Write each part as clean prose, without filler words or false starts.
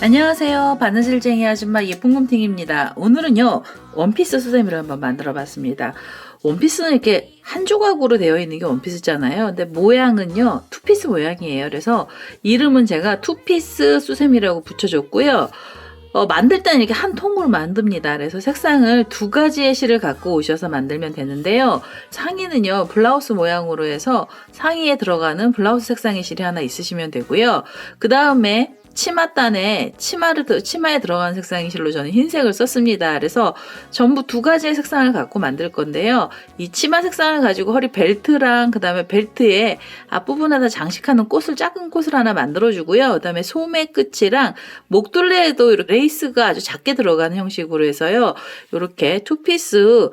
안녕하세요. 바느질쟁이 아줌마 예쁜곰탱입니다. 오늘은요 원피스 수세미를 한번 만들어 봤습니다. 원피스는 이렇게 한 조각으로 되어 있는 게 원피스잖아요. 근데 모양은요 투피스 모양이에요. 그래서 이름은 제가 투피스 수세미라고 붙여줬고요. 만들 때는 이렇게 한 통으로 만듭니다. 그래서 색상을 두 가지의 실을 갖고 오셔서 만들면 되는데요. 상의는요 블라우스 모양으로 해서 상의에 들어가는 블라우스 색상의 실이 하나 있으시면 되고요. 그 다음에 치마단에 치마에 들어가는 색상의 실로 저는 흰색을 썼습니다. 그래서 전부 두 가지의 색상을 갖고 만들 건데요. 이 치마 색상을 가지고 허리 벨트랑 그 다음에 벨트에 앞부분에다 장식하는 작은 꽃을 하나 만들어주고요. 그 다음에 소매 끝이랑 목둘레에도 이렇게 레이스가 아주 작게 들어가는 형식으로 해서요. 이렇게 투피스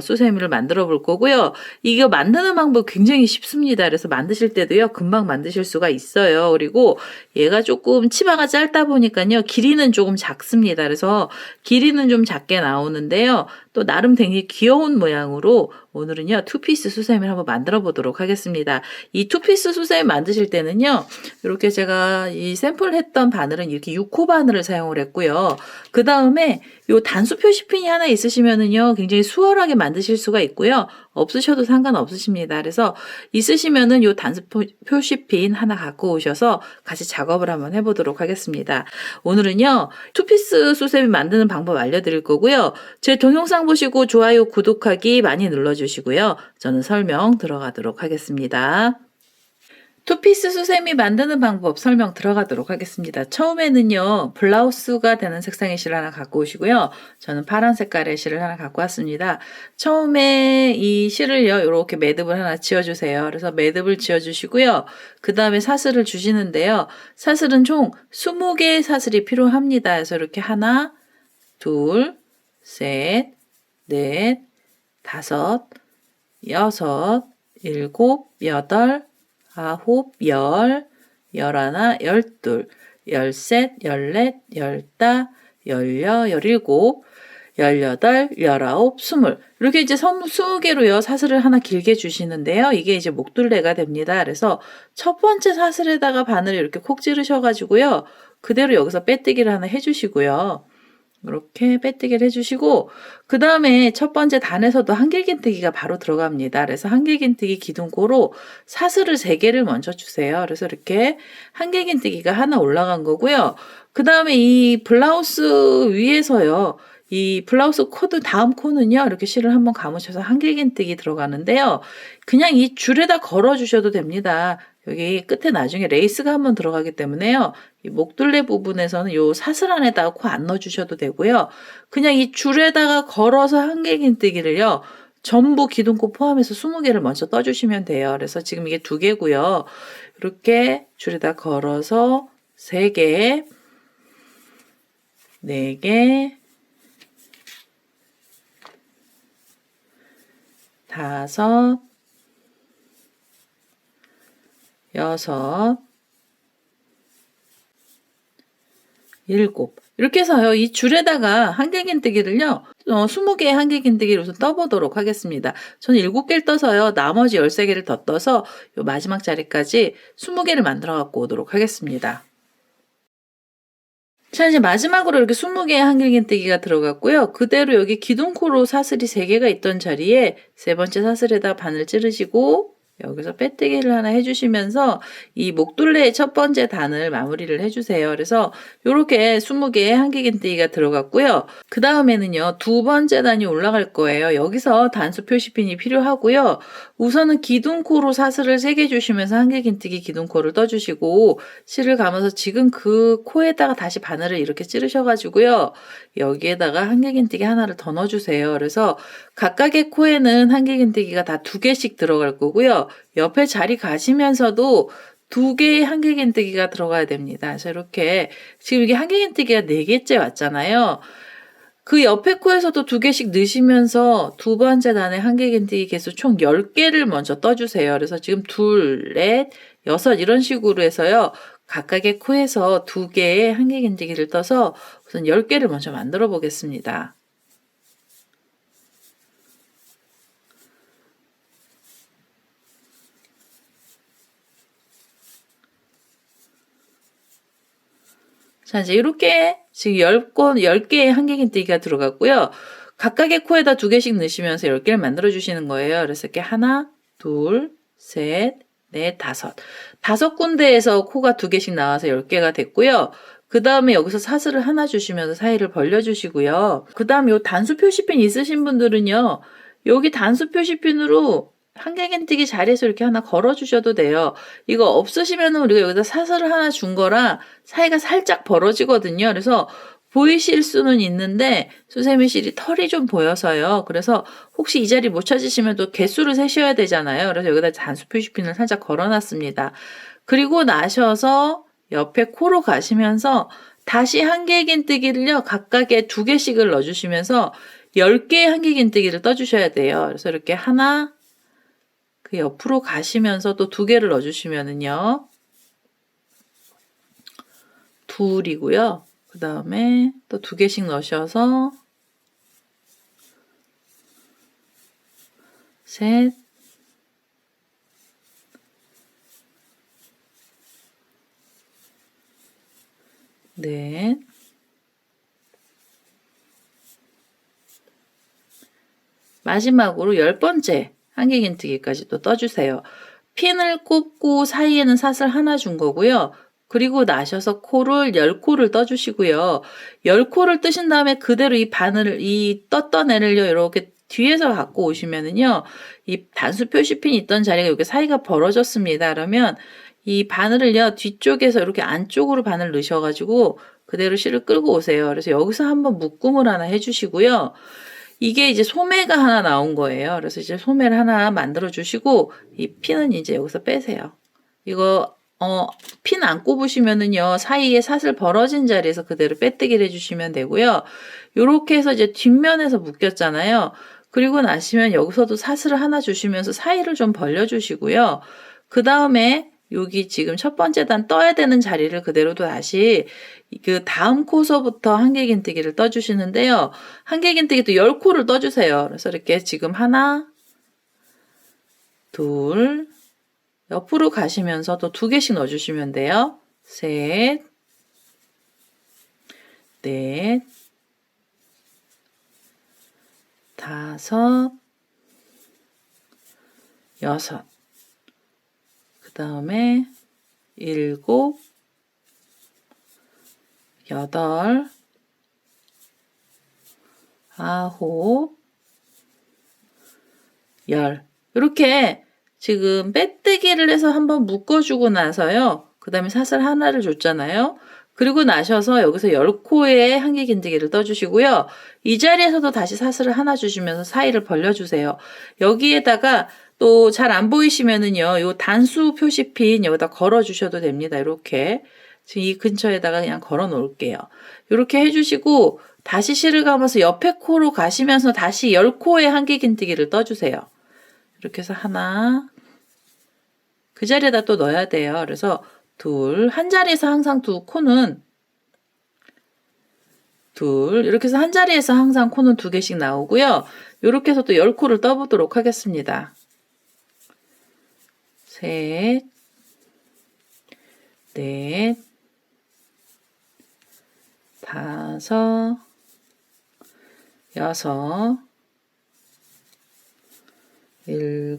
수세미를 만들어 볼 거고요. 이거 만드는 방법 굉장히 쉽습니다. 그래서 만드실 때도요. 금방 만드실 수가 있어요. 그리고 얘가 조금 치마가 짧다 보니까요. 길이는 조금 작습니다. 그래서 길이는 좀 작게 나오는데요. 또 나름 굉장히 귀여운 모양으로 오늘은요 투피스 수세미를 한번 만들어 보도록 하겠습니다. 이 투피스 수세미 만드실 때는요 이렇게 제가 이 샘플 했던 바늘은 이렇게 6호 바늘을 사용을 했고요. 그 다음에 요 단수 표시핀이 하나 있으시면은요 굉장히 수월하게 만드실 수가 있고요. 없으셔도 상관없으십니다. 그래서 있으시면은 요 단수 표시핀 하나 갖고 오셔서 같이 작업을 한번 해보도록 하겠습니다. 오늘은요 투피스 수세미 만드는 방법 알려드릴 거고요. 제 동영상 보시고 좋아요, 구독하기 많이 눌러주시고요. 저는 설명 들어가도록 하겠습니다. 투피스 수세미 만드는 방법 설명 들어가도록 하겠습니다. 처음에는요 블라우스가 되는 색상의 실을 하나 갖고 오시고요. 저는 파란 색깔의 실을 하나 갖고 왔습니다. 처음에 이 실을요 이렇게 매듭을 하나 지어주세요. 그래서 매듭을 지어주시고요. 그 다음에 사슬을 주시는데요. 사슬은 총 20개의 사슬이 필요합니다. 그래서 이렇게 하나, 둘, 셋, 넷, 다섯, 여섯, 일곱, 여덟, 아홉, 열, 열하나, 열둘, 열셋, 열넷, 열다, 열여, 열일곱, 열여덟, 열아홉, 스물. 이렇게 이제 20개로요, 사슬을 하나 길게 주시는데요. 이게 이제 목둘레가 됩니다. 그래서 첫 번째 사슬에다가 바늘을 이렇게 콕 찌르셔가지고요. 그대로 여기서 빼뜨기를 하나 해주시고요. 이렇게 빼뜨기를 해주시고 그 다음에 첫 번째 단에서도 한길긴뜨기가 바로 들어갑니다. 그래서 한길긴뜨기 기둥코로 사슬을 3개를 먼저 주세요. 그래서 이렇게 한길긴뜨기가 하나 올라간 거고요. 그 다음에 이 블라우스 위에서요. 이 블라우스 코드 다음 코는요. 이렇게 실을 한번 감으셔서 한길긴뜨기 들어가는데요. 그냥 이 줄에다 걸어 주셔도 됩니다. 여기 끝에 나중에 레이스가 한번 들어가기 때문에요. 이 목둘레 부분에서는 요 사슬 안에다가 코 안 넣어 주셔도 되고요. 그냥 이 줄에다가 걸어서 한길긴뜨기를요. 전부 기둥코 포함해서 20개를 먼저 떠주시면 돼요. 그래서 지금 이게 2개고요. 이렇게 줄에다 걸어서 3개, 4개, 5, 6, 7 이렇게 해서요. 이 줄에다가 한길긴뜨기를요. 20개의 한길긴뜨기를 우선 떠보도록 하겠습니다. 저는 7개를 떠서요. 나머지 13개를 더 떠서 요 마지막 자리까지 20개를 만들어 갖고 오도록 하겠습니다. 자, 이제 마지막으로 이렇게 20개의 한길긴뜨기가 들어갔고요. 그대로 여기 기둥코로 사슬이 3개가 있던 자리에 세 번째 사슬에다 바늘 찌르시고 여기서 빼뜨기를 하나 해주시면서 이 목둘레의 첫 번째 단을 마무리를 해주세요. 그래서 이렇게 20개의 한길긴뜨기가 들어갔고요. 그 다음에는요. 두 번째 단이 올라갈 거예요. 여기서 단수 표시핀이 필요하고요. 우선은 기둥코로 사슬을 3개 주시면서 한길긴뜨기 기둥코를 떠주시고 실을 감아서 지금 그 코에다가 다시 바늘을 이렇게 찌르셔가지고요. 여기에다가 한길긴뜨기 하나를 더 넣어주세요. 그래서 각각의 코에는 한길긴뜨기가 다 2개씩 들어갈 거고요. 옆에 자리 가시면서도 2개의 한길긴뜨기가 들어가야 됩니다. 그래서 이렇게 지금 이게 한길긴뜨기가 4개째 왔잖아요. 그 옆에 코에서도 2개씩 넣으시면서 두 번째 단의 한길긴뜨기 개수 총 10개를 먼저 떠주세요. 그래서 지금 2, 4, 6 이런 식으로 해서요. 각각의 코에서 2개의 한길긴뜨기를 떠서 우선 10개를 먼저 만들어 보겠습니다. 자, 이제 이렇게 지금 10개의 한길긴뜨기가 들어갔고요. 각각의 코에다 2개씩 넣으시면서 10개를 만들어 주시는 거예요. 그래서 이렇게 하나, 둘, 셋, 넷, 다섯 군데에서 코가 2개씩 나와서 10개가 됐고요. 그 다음에 여기서 사슬을 하나 주시면서 사이를 벌려주시고요. 그 다음 요 단수 표시핀 있으신 분들은요. 여기 단수 표시핀으로 한길긴뜨기 자리에서 이렇게 하나 걸어주셔도 돼요. 이거 없으시면 우리가 여기다 사슬을 하나 준 거라 사이가 살짝 벌어지거든요. 그래서 보이실 수는 있는데 수세미 실이 털이 좀 보여서요. 그래서 혹시 이 자리 못 찾으시면 또 개수를 세셔야 되잖아요. 그래서 여기다 단수 표시핀을 살짝 걸어놨습니다. 그리고 나셔서 옆에 코로 가시면서 다시 한길긴뜨기를요. 각각의 2개씩을 넣어주시면서 10개의 한길긴뜨기를 떠주셔야 돼요. 그래서 이렇게 하나, 그 옆으로 가시면서 또 2개를 넣어주시면은요. 둘이고요. 그 다음에 또 2개씩 넣으셔서 셋, 넷, 마지막으로 10번째 한길긴뜨기까지 또 떠주세요. 핀을 꼽고 사이에는 사슬 하나 준 거고요. 그리고 나셔서 코를 10코를 떠주시고요. 10코를 뜨신 다음에 그대로 이 바늘을, 이 떴던 애를요, 이렇게 뒤에서 갖고 오시면은요, 이 단수 표시핀이 있던 자리가 여기 사이가 벌어졌습니다. 그러면 이 바늘을요, 뒤쪽에서 이렇게 안쪽으로 바늘 넣으셔가지고 그대로 실을 끌고 오세요. 그래서 여기서 한번 묶음을 하나 해주시고요. 이게 이제 소매가 하나 나온 거예요. 그래서 이제 소매를 하나 만들어 주시고 이 핀은 이제 여기서 빼세요. 이거 핀 안 꼽으시면은요 사이에 사슬 벌어진 자리에서 그대로 빼뜨기를 해주시면 되고요. 요렇게 해서 이제 뒷면에서 묶였잖아요. 그리고 나시면 여기서도 사슬을 하나 주시면서 사이를 좀 벌려주시고요. 그 다음에 여기 지금 첫 번째 단 떠야 되는 자리를 그대로도 다시 그 다음 코서부터 한길긴뜨기를 떠주시는데요. 한길긴뜨기도 10코를 떠주세요. 그래서 이렇게 지금 하나, 둘, 옆으로 가시면서 또 2개씩 넣어주시면 돼요. 셋, 넷, 다섯, 여섯, 그 다음에 7, 8, 9, 10 이렇게 지금 빼뜨기를 해서 한번 묶어주고 나서요. 그 다음에 사슬 하나를 줬잖아요. 그리고 나셔서 여기서 10코에 한길긴뜨기를 떠주시고요. 이 자리에서도 다시 사슬을 하나 주시면서 사이를 벌려주세요. 여기에다가 또 잘 안 보이시면은요. 요 단수 표시핀 여기다 걸어주셔도 됩니다. 이렇게. 지금 이 근처에다가 그냥 걸어 놓을게요. 이렇게 해주시고 다시 실을 감아서 옆에 코로 가시면서 다시 10코에 한길긴뜨기를 떠주세요. 이렇게 해서 하나, 그 자리에다 또 넣어야 돼요. 그래서 둘, 한 자리에서 항상 2코는 둘, 이렇게 해서 한 자리에서 항상 코는 2개씩 나오고요. 이렇게 해서 또 10코를 떠보도록 하겠습니다. 셋, 넷, 다섯, 여섯, 7,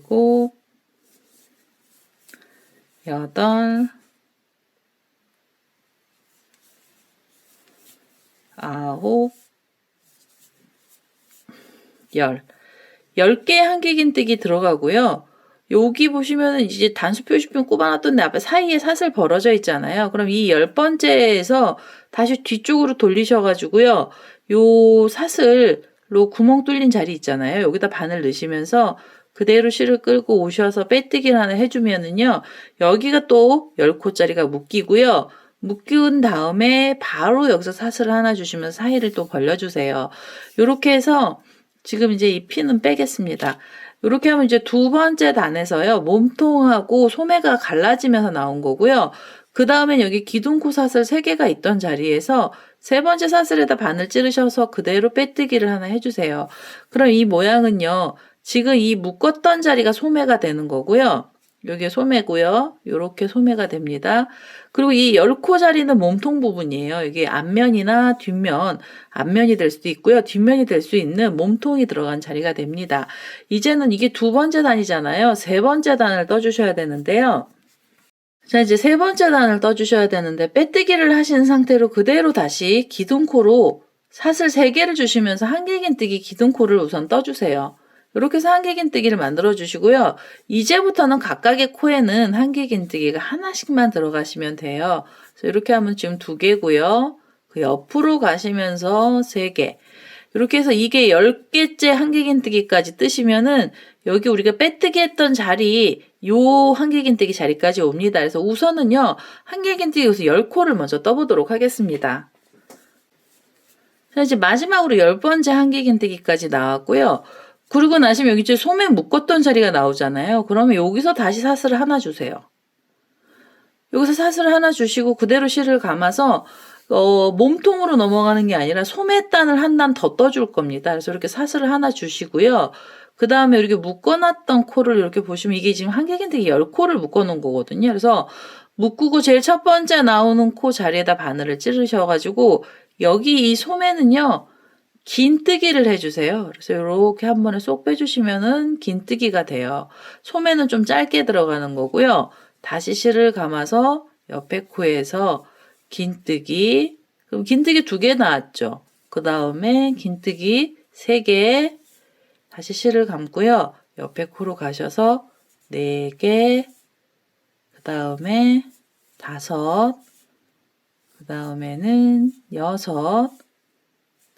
8, 9, 10. 10개의 한길긴뜨기 들어가고요. 여기 보시면은 이제 단수 표시핀 꼽아놨던 데 앞에 사이에 사슬 벌어져 있잖아요. 그럼 이 10번째에서 다시 뒤쪽으로 돌리셔가지고요. 요 사슬로 구멍 뚫린 자리 있잖아요. 여기다 바늘 넣으시면서 그대로 실을 끌고 오셔서 빼뜨기를 하나 해주면은요. 여기가 또 10코짜리가 묶이고요. 묶은 다음에 바로 여기서 사슬을 하나 주시면서 사이를 또 벌려주세요. 이렇게 해서 지금 이제 이 핀은 빼겠습니다. 이렇게 하면 이제 2번째 단에서요. 몸통하고 소매가 갈라지면서 나온 거고요. 그 다음엔 여기 기둥코 사슬 3개가 있던 자리에서 세 번째 사슬에다 바늘 찌르셔서 그대로 빼뜨기를 하나 해주세요. 그럼 이 모양은요, 지금 이 묶었던 자리가 소매가 되는 거고요. 여기 소매고요. 이렇게 소매가 됩니다. 그리고 이 열코 자리는 몸통 부분이에요. 이게 앞면이나 뒷면, 앞면이 될 수도 있고요. 뒷면이 될 수 있는 몸통이 들어간 자리가 됩니다. 이제는 이게 2번째 단이잖아요. 3번째 단을 떠주셔야 되는데요. 자, 이제 3번째 단을 떠주셔야 되는데 빼뜨기를 하신 상태로 그대로 다시 기둥코로 사슬 3개를 주시면서 한길긴뜨기 기둥코를 우선 떠주세요. 이렇게 해서 한길긴뜨기를 만들어 주시고요. 이제부터는 각각의 코에는 한길긴뜨기가 하나씩만 들어가시면 돼요. 그래서 이렇게 하면 지금 2개고요. 그 옆으로 가시면서 3개. 이렇게 해서 이게 10개째 한길긴뜨기까지 뜨시면은 여기 우리가 빼뜨기 했던 자리 요 한길긴뜨기 자리까지 옵니다. 그래서 우선은요, 한길긴뜨기 여기서 10코를 먼저 떠보도록 하겠습니다. 자, 이제 마지막으로 10번째 한길긴뜨기까지 나왔고요. 그리고 나시면 여기 이제 소매 묶었던 자리가 나오잖아요. 그러면 여기서 다시 사슬을 하나 주세요. 여기서 사슬을 하나 주시고 그대로 실을 감아서 몸통으로 넘어가는 게 아니라 소매단을 한 단 더 떠줄 겁니다. 그래서 이렇게 사슬을 하나 주시고요. 그 다음에 이렇게 묶어놨던 코를 이렇게 보시면 이게 지금 한길긴뜨기 10코를 묶어놓은 거거든요. 그래서 묶고 제일 첫 번째 나오는 코 자리에다 바늘을 찌르셔가지고 여기 이 소매는요, 긴뜨기를 해주세요. 그래서 이렇게 한 번에 쏙 빼주시면은 긴뜨기가 돼요. 소매는 좀 짧게 들어가는 거고요. 다시 실을 감아서 옆에 코에서 긴뜨기, 그럼 긴뜨기 2개 나왔죠. 그 다음에 긴뜨기 3개, 다시 실을 감고요. 옆에 코로 가셔서 4개, 그 다음에 5, 그 다음에는 6,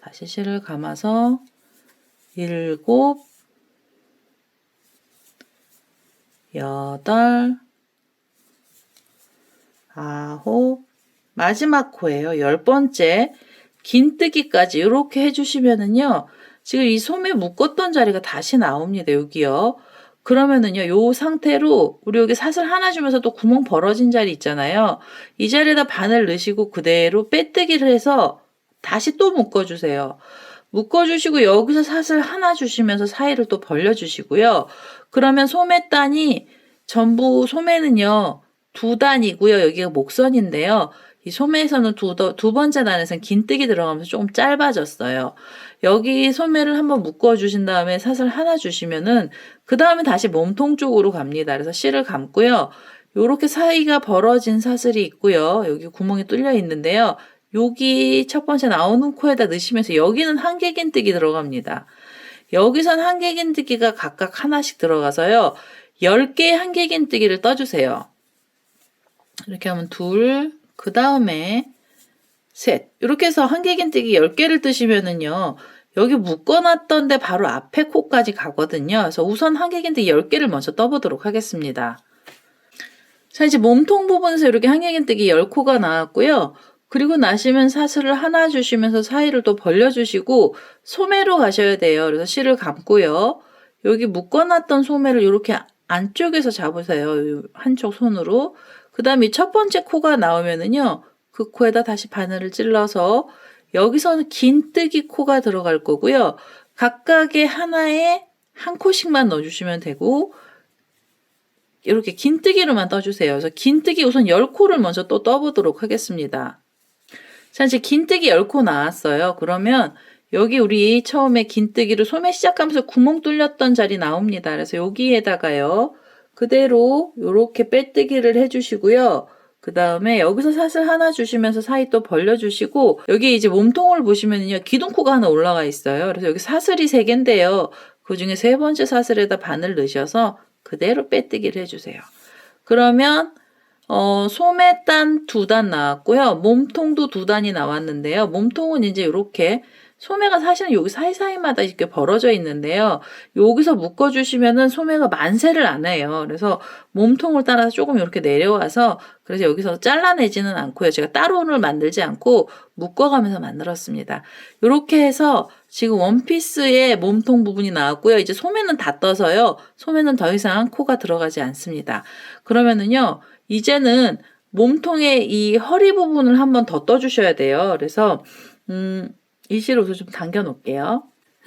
다시 실을 감아서 7, 8, 9, 마지막 코예요. 10번째 긴뜨기까지 이렇게 해주시면은요. 지금 이 소매 묶었던 자리가 다시 나옵니다. 여기요. 그러면은요. 요 상태로 우리 여기 사슬 하나 주면서 또 구멍 벌어진 자리 있잖아요. 이 자리에다 바늘 넣으시고 그대로 빼뜨기를 해서 다시 또 묶어주세요. 묶어주시고 여기서 사슬 하나 주시면서 사이를 또 벌려주시고요. 그러면 소매단이 전부 소매는요. 2단이고요. 여기가 목선인데요. 이 소매에서는 두 번째 단에서는 긴뜨기 들어가면서 조금 짧아졌어요. 여기 소매를 한번 묶어주신 다음에 사슬 하나 주시면은 그 다음에 다시 몸통 쪽으로 갑니다. 그래서 실을 감고요. 요렇게 사이가 벌어진 사슬이 있고요. 여기 구멍이 뚫려 있는데요. 여기 첫 번째 나오는 코에다 넣으시면서 여기는 한길긴뜨기 들어갑니다. 여기선 한길긴뜨기가 각각 하나씩 들어가서요. 10개의 한길긴뜨기를 떠주세요. 이렇게 하면 2, 그 다음에 셋. 이렇게 해서 한길긴뜨기 10개를 뜨시면은요. 여기 묶어놨던데 바로 앞에 코까지 가거든요. 그래서 우선 한길긴뜨기 10개를 먼저 떠보도록 하겠습니다. 자, 이제 몸통 부분에서 이렇게 한길긴뜨기 10코가 나왔고요. 그리고 나시면 사슬을 하나 주시면서 사이를 또 벌려주시고 소매로 가셔야 돼요. 그래서 실을 감고요. 여기 묶어놨던 소매를 이렇게 안쪽에서 잡으세요. 한쪽 손으로. 그 다음에 첫 번째 코가 나오면은요. 그 코에다 다시 바늘을 찔러서 여기서는 긴뜨기 코가 들어갈 거고요. 각각의 하나에 한 코씩만 넣어주시면 되고 이렇게 긴뜨기로만 떠주세요. 그래서 긴뜨기 우선 10코를 먼저 또 떠보도록 하겠습니다. 자, 이제 긴뜨기 10코 나왔어요. 그러면 여기 우리 처음에 긴뜨기로 소매 시작하면서 구멍 뚫렸던 자리 나옵니다. 그래서 여기에다가요. 그대로 이렇게 빼뜨기를 해주시고요. 그 다음에 여기서 사슬 하나 주시면서 사이 또 벌려주시고 여기 이제 몸통을 보시면요. 기둥코가 하나 올라가 있어요. 그래서 여기 사슬이 3개인데요. 그 중에 3번째 사슬에다 바늘 넣으셔서 그대로 빼뜨기를 해주세요. 그러면 소매단 2단 나왔고요. 몸통도 2단이 나왔는데요. 몸통은 이제 이렇게 소매가 사실은 여기 사이사이마다 이렇게 벌어져 있는데요. 여기서 묶어주시면은 소매가 만세를 안 해요. 그래서 몸통을 따라서 조금 이렇게 내려와서 그래서 여기서 잘라내지는 않고요. 제가 따로는 만들지 않고 묶어가면서 만들었습니다. 이렇게 해서 지금 원피스의 몸통 부분이 나왔고요. 이제 소매는 다 떠서요. 소매는 더 이상 코가 들어가지 않습니다. 그러면은요. 이제는 몸통의 이 허리 부분을 한번 더 떠주셔야 돼요. 그래서 이 실을 우선 좀 당겨 놓을게요.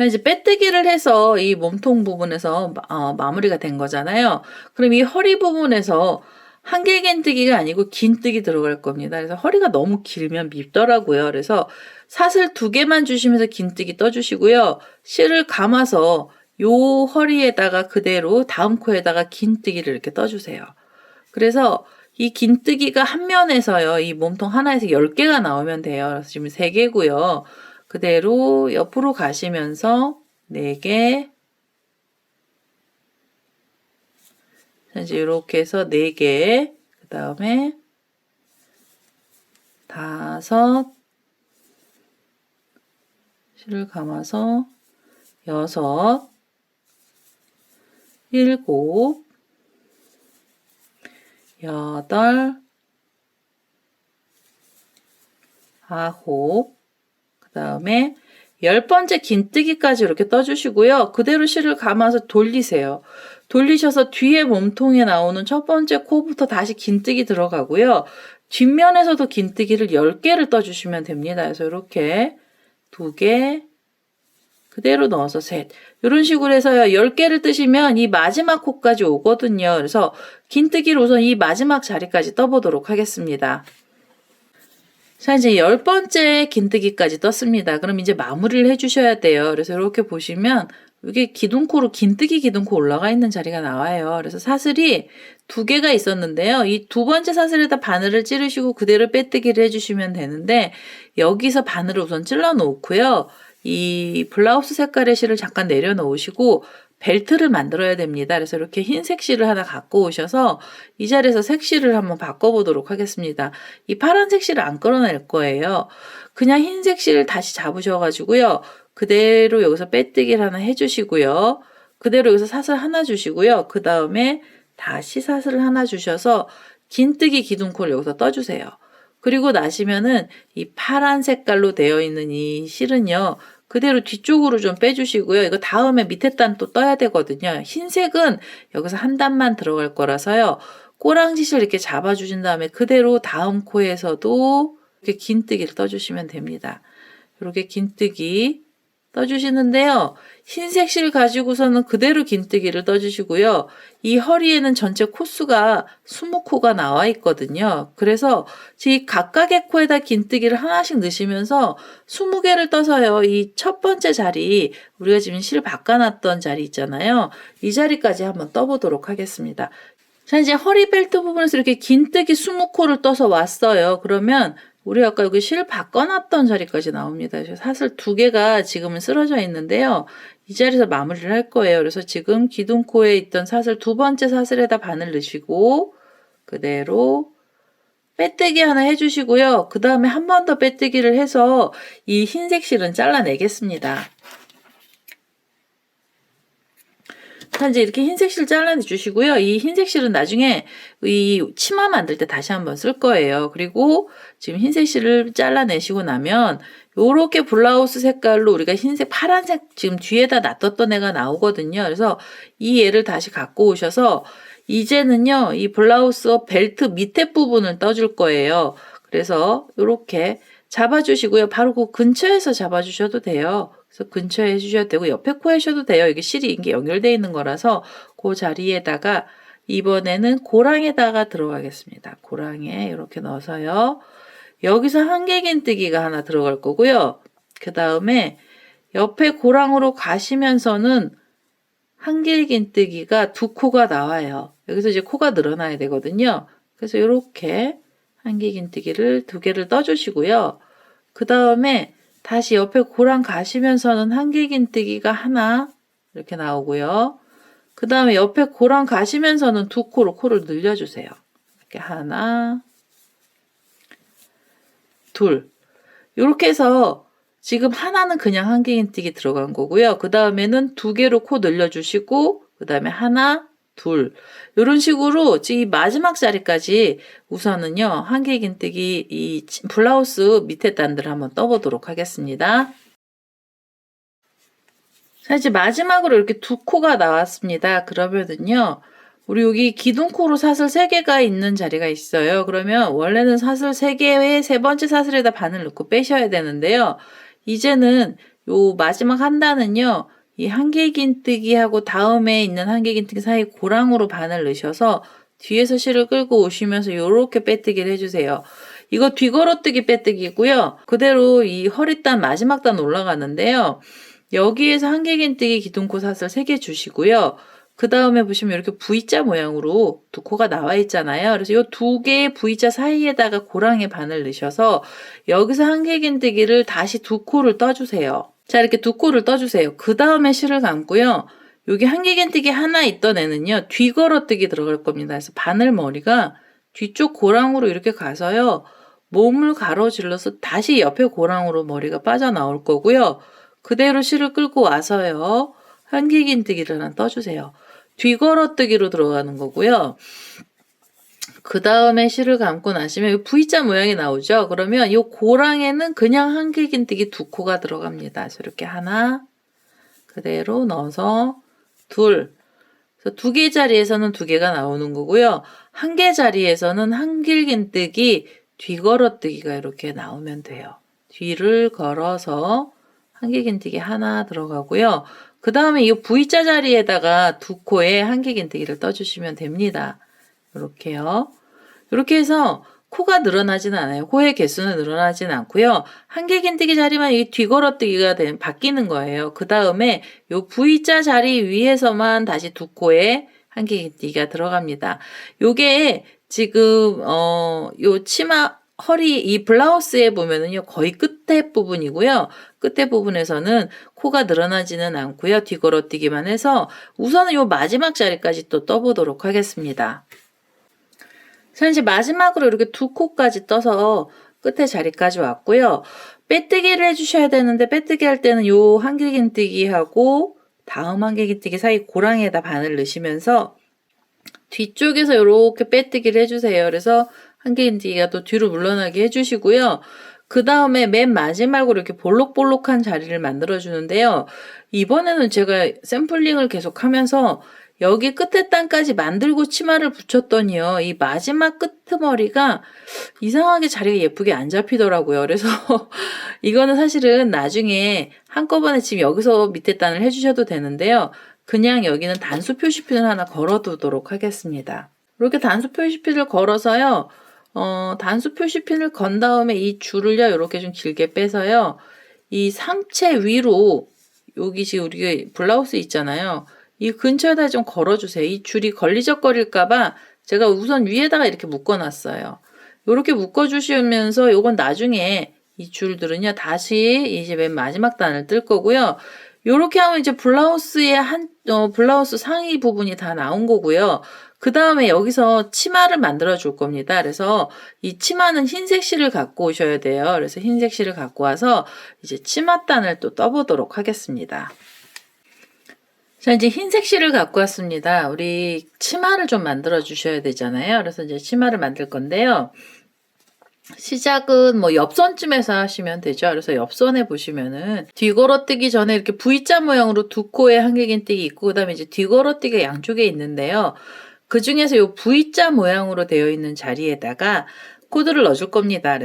이제 빼뜨기를 해서 이 몸통 부분에서 마무리가 된 거잖아요. 그럼 이 허리 부분에서 한길긴뜨기가 아니고 긴뜨기 들어갈 겁니다. 그래서 허리가 너무 길면 밉더라고요. 그래서 사슬 2개만 주시면서 긴뜨기 떠주시고요. 실을 감아서 요 허리에다가 그대로 다음 코에다가 긴뜨기를 이렇게 떠주세요. 그래서 이 긴뜨기가 한 면에서요. 이 몸통 하나에서 10개가 나오면 돼요. 그래서 지금 3개고요. 그대로 옆으로 가시면서 4개, 이제 이렇게 해서 4개, 그 다음에 5, 실을 감아서 6, 7, 8, 9, 그 다음에 10번째 긴뜨기까지 이렇게 떠주시고요. 그대로 실을 감아서 돌리세요. 돌리셔서 뒤에 몸통에 나오는 첫 번째 코부터 다시 긴뜨기 들어가고요. 뒷면에서도 긴뜨기를 10개를 떠주시면 됩니다. 그래서 이렇게 2개, 그대로 넣어서 셋. 이런 식으로 해서요. 10개를 뜨시면 이 마지막 코까지 오거든요. 그래서 긴뜨기를 우선 이 마지막 자리까지 떠보도록 하겠습니다. 자, 이제 10번째 긴뜨기까지 떴습니다. 그럼 이제 마무리를 해주셔야 돼요. 그래서 이렇게 보시면 이게 기둥코로 긴뜨기 기둥코 올라가 있는 자리가 나와요. 그래서 사슬이 2개가 있었는데요. 이 2번째 사슬에다 바늘을 찌르시고 그대로 빼뜨기를 해주시면 되는데 여기서 바늘을 우선 찔러 놓고요. 이 블라우스 색깔의 실을 잠깐 내려놓으시고 벨트를 만들어야 됩니다. 그래서 이렇게 흰색 실을 하나 갖고 오셔서 이 자리에서 색실을 한번 바꿔보도록 하겠습니다. 이 파란색 실을 안 끌어낼 거예요. 그냥 흰색 실을 다시 잡으셔가지고요. 그대로 여기서 빼뜨기를 하나 해주시고요. 그대로 여기서 사슬 하나 주시고요. 그 다음에 다시 사슬을 하나 주셔서 긴뜨기 기둥코를 여기서 떠주세요. 그리고 나시면은 이 파란 색깔로 되어 있는 이 실은요. 그대로 뒤쪽으로 좀 빼주시고요. 이거 다음에 밑에 단 또 떠야 되거든요. 흰색은 여기서 한 단만 들어갈 거라서요. 꼬랑지실 이렇게 잡아주신 다음에 그대로 다음 코에서도 이렇게 긴뜨기를 떠주시면 됩니다. 이렇게 긴뜨기 떠주시는데요. 흰색 실 가지고서는 그대로 긴뜨기를 떠주시고요. 이 허리에는 전체 코수가 20코가 나와 있거든요. 그래서 이 각각의 코에다 긴뜨기를 하나씩 넣으시면서 20개를 떠서요. 이 첫 번째 자리, 우리가 지금 실 바꿔놨던 자리 있잖아요. 이 자리까지 한번 떠보도록 하겠습니다. 자, 이제 허리 벨트 부분에서 이렇게 긴뜨기 20코를 떠서 왔어요. 그러면 우리 아까 여기 실 바꿔놨던 자리까지 나옵니다. 사슬 2개가 지금은 쓰러져 있는데요. 이 자리에서 마무리를 할 거예요. 그래서 지금 기둥코에 있던 사슬 2번째 사슬에다 바늘 넣으시고 그대로 빼뜨기 하나 해주시고요. 그 다음에 한 번 더 빼뜨기를 해서 이 흰색 실은 잘라내겠습니다. 이제 이렇게 흰색 실 잘라주시고요. 이 흰색 실은 나중에 이 치마 만들 때 다시 한번 쓸 거예요. 그리고 지금 흰색 실을 잘라내시고 나면 요렇게 블라우스 색깔로 우리가 흰색, 파란색 지금 뒤에다 놔뒀던 애가 나오거든요. 그래서 이 얘를 다시 갖고 오셔서 이제는요, 이 블라우스 벨트 밑에 부분을 떠줄 거예요. 그래서 요렇게 잡아주시고요. 바로 그 근처에서 잡아주셔도 돼요. 그래서 근처에 해주셔도 되고 옆에 코 하셔도 돼요. 이게 실이 이게 연결되어 있는 거라서 그 자리에다가 이번에는 고랑에다가 들어가겠습니다. 고랑에 이렇게 넣어서요. 여기서 한길긴뜨기가 하나 들어갈 거고요. 그 다음에 옆에 고랑으로 가시면서는 한길긴뜨기가 2코가 나와요. 여기서 이제 코가 늘어나야 되거든요. 그래서 이렇게 한길긴뜨기를 2개를 떠주시고요. 그 다음에 다시 옆에 고랑 가시면서는 한길긴뜨기가 하나 이렇게 나오고요. 그 다음에 옆에 고랑 가시면서는 2코로 코를 늘려주세요. 이렇게 하나, 둘. 이렇게 해서 지금 하나는 그냥 한길긴뜨기 들어간 거고요. 그 다음에는 2개로 코 늘려주시고 그 다음에 하나, 둘. 이런 식으로 이 마지막 자리까지 우선은요. 한길긴뜨기 이 블라우스 밑에 단들을 한번 떠보도록 하겠습니다. 자, 이제 마지막으로 이렇게 2코가 나왔습니다. 그러면은요. 우리 여기 기둥코로 사슬 3개가 있는 자리가 있어요. 그러면 원래는 사슬 3개에 세 번째 사슬에다 바늘 넣고 빼셔야 되는데요. 이제는 요 마지막 한 단은요. 이 한길긴뜨기하고 다음에 있는 한길긴뜨기 사이 고랑으로 바늘 넣으셔서 뒤에서 실을 끌고 오시면서 요렇게 빼뜨기를 해주세요. 이거 뒤걸어뜨기 빼뜨기고요. 그대로 이 허리단 마지막 단 올라가는데요. 여기에서 한길긴뜨기 기둥코 사슬 3개 주시고요. 그 다음에 보시면 이렇게 V자 모양으로 두 코가 나와 있잖아요. 그래서 이 두 개의 V자 사이에다가 고랑에 바늘 넣으셔서 여기서 한길긴뜨기를 다시 두 코를 떠주세요. 자, 이렇게 두 코를 떠주세요. 그 다음에 실을 감고요. 여기 한길긴뜨기 하나 있던 애는요. 뒤걸어뜨기 들어갈 겁니다. 그래서 바늘머리가 뒤쪽 고랑으로 이렇게 가서요. 몸을 가로질러서 다시 옆에 고랑으로 머리가 빠져나올 거고요. 그대로 실을 끌고 와서요. 한길긴뜨기를 하나 떠주세요. 뒤걸어뜨기로 들어가는 거고요. 그 다음에 실을 감고 나시면 이 V자 모양이 나오죠. 그러면 이 고랑에는 그냥 한길긴뜨기 두 코가 들어갑니다. 그래서 이렇게 하나 그대로 넣어서 둘. 그래서 두 개 자리에서는 두 개가 나오는 거고요. 한 개 자리에서는 한길긴뜨기 뒤걸어뜨기가 이렇게 나오면 돼요. 뒤를 걸어서 한길긴뜨기 하나 들어가고요. 그 다음에 이 V자 자리에다가 두 코에 한길긴뜨기를 떠주시면 됩니다. 이렇게요. 이렇게 해서 코가 늘어나지는 않아요. 코의 개수는 늘어나지는 않고요. 한길긴뜨기 자리만 이 뒤걸어뜨기가 바뀌는 거예요. 그 다음에 이 V자 자리 위에서만 다시 두 코에 한길긴뜨기가 들어갑니다. 요게 지금 요 치마 허리 이 블라우스에 보면은요 거의 끝에 부분이고요. 끝에 부분에서는 코가 늘어나지는 않고요. 뒤걸어뜨기만 해서 우선은 요 마지막 자리까지 또 떠보도록 하겠습니다. 자, 이제 마지막으로 이렇게 두 코까지 떠서 끝에 자리까지 왔고요. 빼뜨기를 해주셔야 되는데 빼뜨기 할 때는 요 한길긴뜨기하고 다음 한길긴뜨기 사이 고랑에다 바늘 넣으시면서 뒤쪽에서 이렇게 빼뜨기를 해주세요. 그래서 한길긴뜨기가 또 뒤로 물러나게 해주시고요. 그 다음에 맨 마지막으로 이렇게 볼록볼록한 자리를 만들어 주는데요. 이번에는 제가 샘플링을 계속 하면서 여기 끝에 단까지 만들고 치마를 붙였더니요. 이 마지막 끄트머리가 이상하게 자리가 예쁘게 안 잡히더라고요. 그래서 이거는 사실은 나중에 한꺼번에 지금 여기서 밑에 단을 해주셔도 되는데요. 그냥 여기는 단수 표시핀을 하나 걸어두도록 하겠습니다. 이렇게 단수 표시핀을 걸어서요. 단수 표시핀을 건 다음에 이 줄을요. 이렇게 좀 길게 빼서요. 이 상체 위로 여기 지금 우리가 블라우스 있잖아요. 이 근처에다 좀 걸어주세요. 이 줄이 걸리적거릴까봐 제가 우선 위에다가 이렇게 묶어놨어요. 이렇게 묶어주시면서 요건 나중에 이 줄들은요. 다시 이제 맨 마지막 단을 뜰 거고요. 요렇게 하면 이제 블라우스의 블라우스 상의 부분이 다 나온 거고요. 그 다음에 여기서 치마를 만들어 줄 겁니다. 그래서 이 치마는 흰색 실을 갖고 오셔야 돼요. 그래서 흰색 실을 갖고 와서 이제 치마단을 또 떠보도록 하겠습니다. 자, 이제 흰색 실을 갖고 왔습니다. 우리 치마를 좀 만들어 주셔야 되잖아요. 그래서 이제 치마를 만들 건데요. 시작은 뭐 옆선쯤에서 하시면 되죠. 그래서 옆선에 보시면은 뒤걸어뜨기 전에 이렇게 V자 모양으로 두 코에 한길긴뜨기 있고 그다음에 이제 뒤걸어뜨기가 양쪽에 있는데요. 그 중에서 요 V자 모양으로 되어 있는 자리에다가 코드를 넣어줄 겁니다.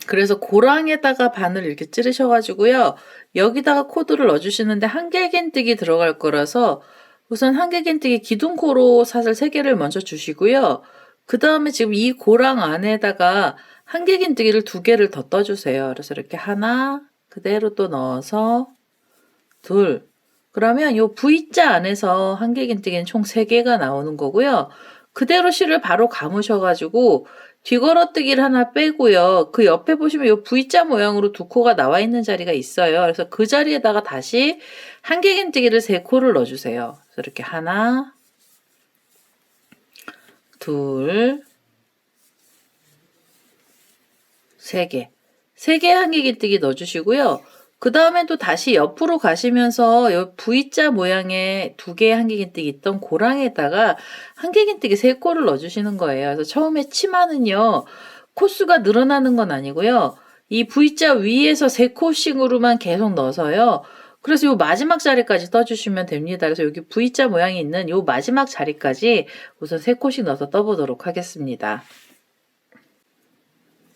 그래서 고랑에다가 바늘 이렇게 찌르셔가지고요. 여기다가 코드를 넣어주시는데 한길긴뜨기 들어갈 거라서 우선 한길긴뜨기 기둥코로 사슬 3개를 먼저 주시고요. 그 다음에 지금 이 고랑 안에다가 한길긴뜨기를 2개를 더 떠주세요. 그래서 이렇게 하나 그대로 또 넣어서 둘. 그러면 요 V자 안에서 한길긴뜨기는 총 3개가 나오는 거고요. 그대로 실을 바로 감으셔가지고 뒤걸어뜨기를 하나 빼고요. 그 옆에 보시면 요 V자 모양으로 두 코가 나와 있는 자리가 있어요. 그래서 그 자리에다가 다시 한길긴뜨기를 3코를 넣어주세요. 그래서 이렇게 하나, 둘, 3개. 3개 한길긴뜨기 넣어주시고요. 그 다음에 또 다시 옆으로 가시면서 요 V자 모양의 2개의 한길긴뜨기 있던 고랑에다가 한길긴뜨기 3코를 넣어주시는 거예요. 그래서 처음에 치마는요. 코수가 늘어나는 건 아니고요. 이 V자 위에서 3코씩으로만 계속 넣어서요. 그래서 요 마지막 자리까지 떠주시면 됩니다. 그래서 여기 V자 모양이 있는 요 마지막 자리까지 우선 3코씩 넣어서 떠보도록 하겠습니다.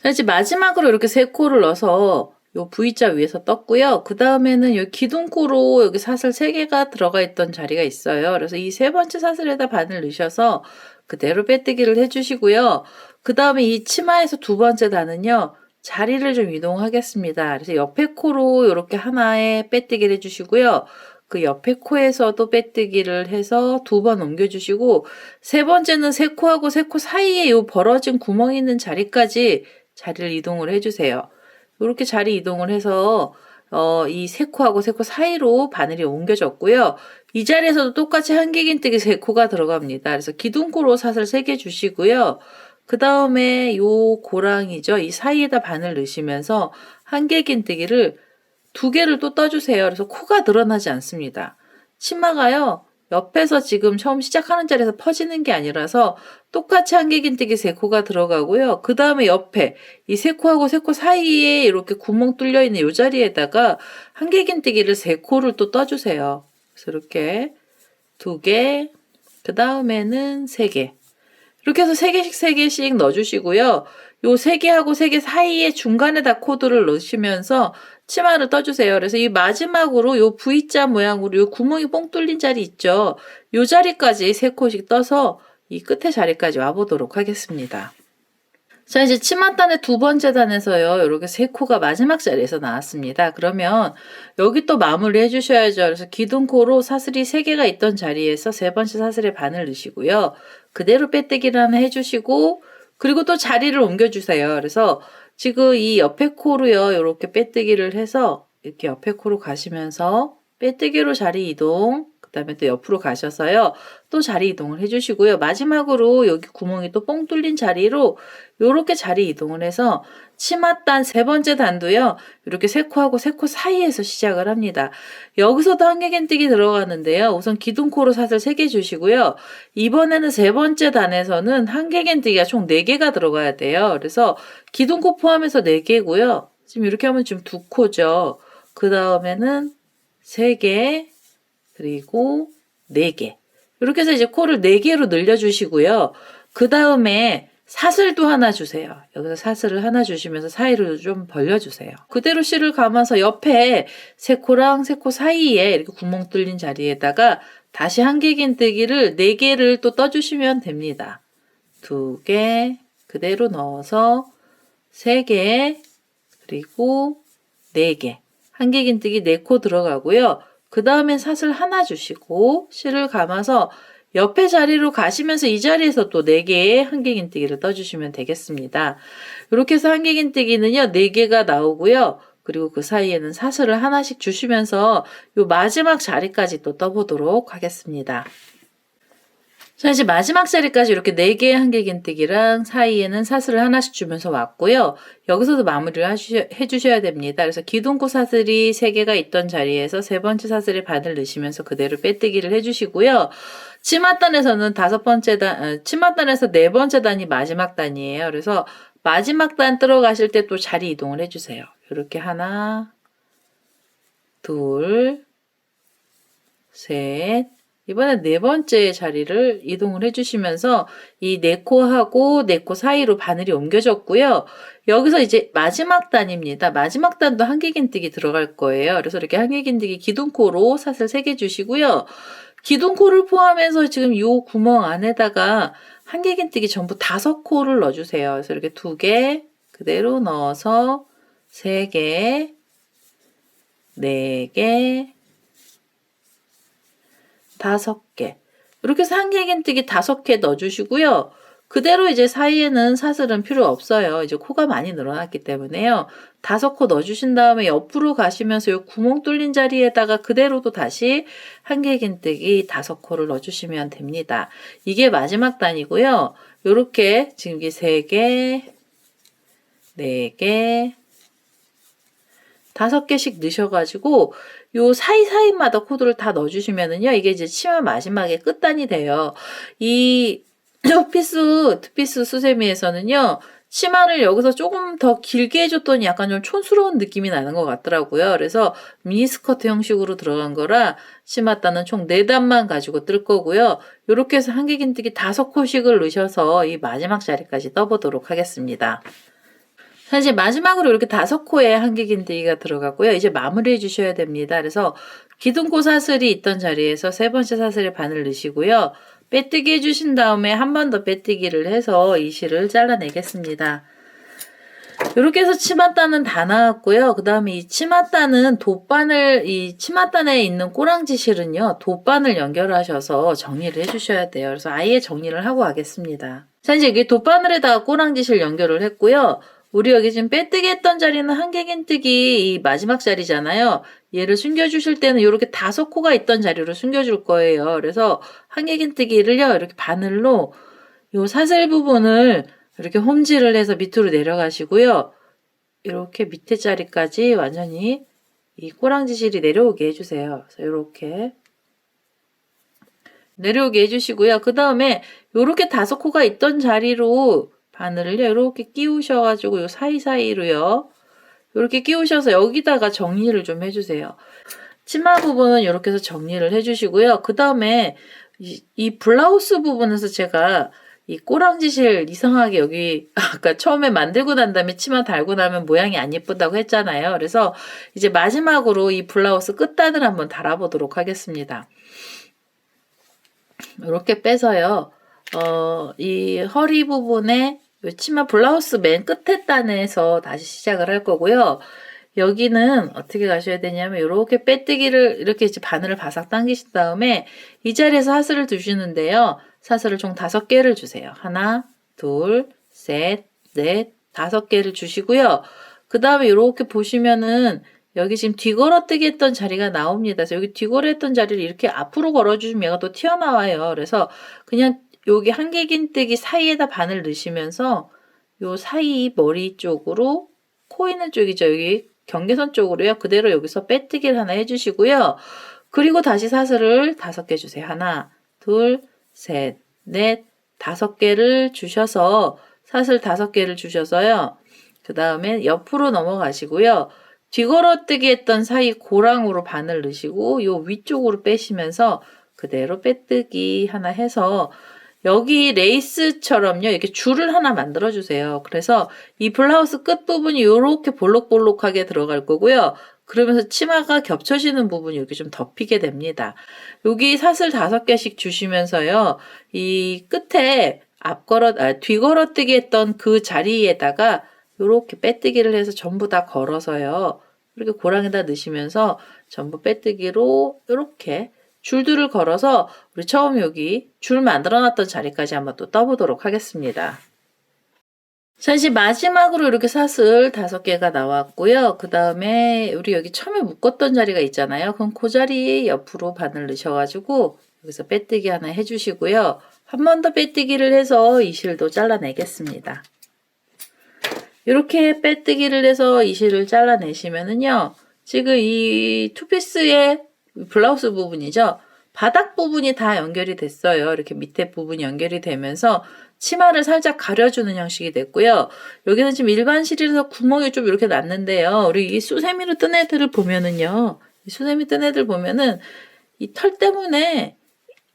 자, 이제 마지막으로 이렇게 3코를 넣어서 요 V자 위에서 떴고요. 그 다음에는 여기 기둥코로 여기 사슬 3개가 들어가 있던 자리가 있어요. 그래서 이 3번째 사슬에다 바늘 넣으셔서 그대로 빼뜨기를 해주시고요. 그 다음에 이 치마에서 2번째 단은요, 자리를 좀 이동하겠습니다. 그래서 옆에 코로 이렇게 하나에 빼뜨기를 해주시고요. 그 옆에 코에서도 빼뜨기를 해서 2번 옮겨주시고, 3번째는 3코하고 3코 사이에 요 벌어진 구멍이 있는 자리까지 자리를 이동을 해주세요. 이렇게 자리 이동을 해서 이 3코하고 3코 사이로 바늘이 옮겨졌고요. 이 자리에서도 똑같이 한길긴뜨기 3코가 들어갑니다. 그래서 기둥코로 사슬 3개 주시고요. 그 다음에 요 고랑이죠. 이 사이에다 바늘 넣으시면서 한길긴뜨기를 2개를 또 떠주세요. 그래서 코가 늘어나지 않습니다. 치마가요, 옆에서 지금 처음 시작하는 자리에서 퍼지는 게 아니라서 똑같이 한길긴뜨기 3코가 들어가고요. 그 다음에 옆에 이 3코하고 3코 사이에 이렇게 구멍 뚫려 있는 이 자리에다가 한길긴뜨기를 3코를 또 떠주세요. 그래서 이렇게 2개, 그 다음에는 3개. 이렇게 해서 3개씩 3개씩 넣어주시고요. 요 3개하고 3개 사이에 중간에다 코드를 넣으시면서 치마를 떠주세요. 그래서 이 마지막으로 요 V자 모양으로 요 구멍이 뽕 뚫린 자리 있죠. 요 자리까지 3코씩 떠서 이 끝에 자리까지 와보도록 하겠습니다. 자, 이제 치맛단의 2번째 단에서요, 이렇게 3코가 마지막 자리에서 나왔습니다. 그러면 여기 또 마무리 해주셔야죠. 그래서 기둥코로 사슬이 3개가 있던 자리에서 3번째 사슬에 바늘 넣으시고요. 그대로 빼뜨기를 하나 해주시고, 그리고 또 자리를 옮겨주세요. 그래서 지금 이 옆에 코로요, 이렇게 빼뜨기를 해서 이렇게 옆에 코로 가시면서 빼뜨기로 자리 이동, 그 다음에 또 옆으로 가셔서요, 또 자리 이동을 해주시고요. 마지막으로 여기 구멍이 또 뽕 뚫린 자리로 요렇게 자리 이동을 해서 치맛단 3번째 단도요, 이렇게 3코하고 3코 사이에서 시작을 합니다. 여기서도 한길긴뜨기 들어가는데요. 우선 기둥코로 사슬 3개 주시고요. 이번에는 3번째 단에서는 한길긴뜨기가 총 4개가 들어가야 돼요. 그래서 기둥코 포함해서 4개고요. 지금 이렇게 하면 지금 2코죠. 그 다음에는 3개, 그리고 4개. 이렇게 해서 이제 코를 4개로 늘려주시고요. 그 다음에 사슬도 하나 주세요. 여기서 사슬을 하나 주시면서 사이를 좀 벌려주세요. 그대로 실을 감아서 옆에 3코랑 3코 사이에 이렇게 구멍 뚫린 자리에다가 다시 한길긴뜨기를 4개를 또 떠주시면 됩니다. 2개 그대로 넣어서 3개 그리고 4개 한길긴뜨기 4코 들어가고요. 그 다음에 사슬 하나 주시고 실을 감아서 옆에 자리로 가시면서 이 자리에서 또 4개의 한길긴뜨기를 떠주시면 되겠습니다. 이렇게 해서 한길긴뜨기는요 4개가 나오고요. 그리고 그 사이에는 사슬을 하나씩 주시면서 요 마지막 자리까지 또 떠보도록 하겠습니다. 자, 이제 마지막 자리까지 이렇게 4개의 한길긴뜨기랑 사이에는 사슬을 하나씩 주면서 왔고요. 여기서도 마무리를 해주셔야 됩니다. 그래서 기둥코 사슬이 3개가 있던 자리에서 3번째 사슬에 바늘 넣으시면서 그대로 빼뜨기를 해주시고요. 치맛단에서는 5번째 단, 치맛단에서 4번째 단이 마지막 단이에요. 그래서 마지막 단 들어가실 때 또 자리 이동을 해주세요. 이렇게 하나, 둘, 셋, 이번엔 4번째 자리를 이동을 해주시면서 이 4코하고 4코 사이로 바늘이 옮겨졌고요. 여기서 이제 마지막 단입니다. 마지막 단도 한길긴뜨기 들어갈 거예요. 그래서 이렇게 한길긴뜨기 기둥코로 사슬 3개 주시고요. 기둥코를 포함해서 지금 이 구멍 안에다가 한길긴뜨기 전부 5코를 넣어주세요. 그래서 이렇게 2개 그대로 넣어서 3개, 4개, 5개. 이렇게 해서 한길긴뜨기 5개 넣어주시고요. 그대로 이제 사이에는 사슬은 필요 없어요. 이제 코가 많이 늘어났기 때문에요. 5코 넣어주신 다음에 옆으로 가시면서 이 구멍 뚫린 자리에다가 그대로도 다시 한길긴뜨기 5코를 넣어주시면 됩니다. 이게 마지막 단이고요. 이렇게 지금 이게 3개, 4개, 5개씩 넣으셔가지고 요 사이사이마다 코드를 다 넣어주시면은요, 이게 이제 치마 마지막에 끝단이 돼요. 이 투피스 수세미에서는요, 치마를 여기서 조금 더 길게 해줬더니 약간 좀 촌스러운 느낌이 나는 것 같더라고요. 그래서 미니스커트 형식으로 들어간 거라 치맛단은 총 4단만 가지고 뜰 거고요. 이렇게 해서 한길긴뜨기 5코씩을 넣으셔서 이 마지막 자리까지 떠보도록 하겠습니다. 사실 마지막으로 이렇게 5코에 한길긴뜨기가 들어가고요. 이제 마무리해 주셔야 됩니다. 그래서 기둥코 사슬이 있던 자리에서 3번째 사슬에 바늘 넣으시고요. 빼뜨기 해주신 다음에 한 번 더 빼뜨기를 해서 이 실을 잘라내겠습니다. 이렇게 해서 치맛단은 다 나왔고요. 그 다음에 이 치맛단은 이 치맛단에 있는 꼬랑지 실은요, 돗바늘 연결하셔서 정리를 해주셔야 돼요. 그래서 아예 정리를 하고 가겠습니다. 자, 이제 여기 돗바늘에다가 꼬랑지 실 연결을 했고요. 우리 여기 지금 빼뜨기 했던 자리는 한길긴뜨기 이 마지막 자리잖아요. 얘를 숨겨주실 때는 이렇게 5코가 있던 자리로 숨겨줄 거예요. 그래서 한길긴뜨기를요, 이렇게 바늘로 요 사슬 부분을 이렇게 홈질을 해서 밑으로 내려가시고요. 이렇게 밑에 자리까지 완전히 이 꼬랑지실이 내려오게 해주세요. 그래서 이렇게 내려오게 해주시고요. 그 다음에 이렇게 5코가 있던 자리로 바늘을요, 이렇게 끼우셔가지고 요 사이사이로요. 이렇게 끼우셔서 여기다가 정리를 좀 해주세요. 치마 부분은 이렇게 해서 정리를 해주시고요. 그 다음에 이 블라우스 부분에서 제가 이 꼬랑지실 이상하게 여기 아까 처음에 만들고 난 다음에 치마 달고 나면 모양이 안 예쁘다고 했잖아요. 그래서 이제 마지막으로 이 블라우스 끝단을 한번 달아보도록 하겠습니다. 이렇게 빼서요. 이 허리 부분에 치마 블라우스 맨 끝에 단에서 다시 시작을 할 거고요. 여기는 어떻게 가셔야 되냐면 이렇게 빼뜨기를 이렇게 이제 바늘을 바싹 당기신 다음에 이 자리에서 사슬을 두시는데요. 사슬을 총 5개를 주세요. 하나, 둘, 셋, 넷, 5개를 주시고요. 그 다음에 이렇게 보시면은 여기 지금 뒤걸어뜨기 했던 자리가 나옵니다. 그래서 여기 뒤걸어 했던 자리를 이렇게 앞으로 걸어주시면 얘가 또 튀어나와요. 그래서 그냥 여기 한길긴뜨기 사이에다 바늘 넣으시면서 요 사이 머리 쪽으로 코 있는 쪽이죠. 여기 경계선 쪽으로요. 그대로 여기서 빼뜨기를 하나 해주시고요. 그리고 다시 사슬을 5개 주세요. 하나, 둘, 셋, 넷, 5개를 주셔서 사슬 5개를 주셔서요. 그 다음에 옆으로 넘어가시고요. 뒤걸어뜨기 했던 사이 고랑으로 바늘 넣으시고 요 위쪽으로 빼시면서 그대로 빼뜨기 하나 해서 여기 레이스처럼요, 이렇게 줄을 하나 만들어 주세요. 그래서 이 블라우스 끝부분이 이렇게 볼록볼록하게 들어갈 거고요. 그러면서 치마가 겹쳐지는 부분이 이렇게 좀 덮이게 됩니다. 여기 사슬 5개씩 주시면서요, 이 끝에 뒤걸어뜨기 했던 그 자리에다가 이렇게 빼뜨기를 해서 전부 다 걸어서요, 이렇게 고랑에다 넣으시면서 전부 빼뜨기로 이렇게 줄들을 걸어서 우리 처음 여기 줄 만들어놨던 자리까지 한번 또 떠보도록 하겠습니다. 자, 이제 마지막으로 이렇게 사슬 5개가 나왔고요. 그 다음에 우리 여기 처음에 묶었던 자리가 있잖아요. 그럼 그 자리 옆으로 바늘 넣으셔가지고 여기서 빼뜨기 하나 해주시고요. 한 번 더 빼뜨기를 해서 이 실도 잘라내겠습니다. 이렇게 빼뜨기를 해서 이 실을 잘라내시면은요. 지금 이 투피스의 블라우스 부분이죠. 바닥 부분이 다 연결이 됐어요. 이렇게 밑에 부분이 연결이 되면서 치마를 살짝 가려주는 형식이 됐고요. 여기는 지금 일반 실이라서 구멍이 좀 이렇게 났는데요. 우리 이 수세미로 뜬 애들을 보면은요. 이 수세미 뜬 애들 보면은 이 털 때문에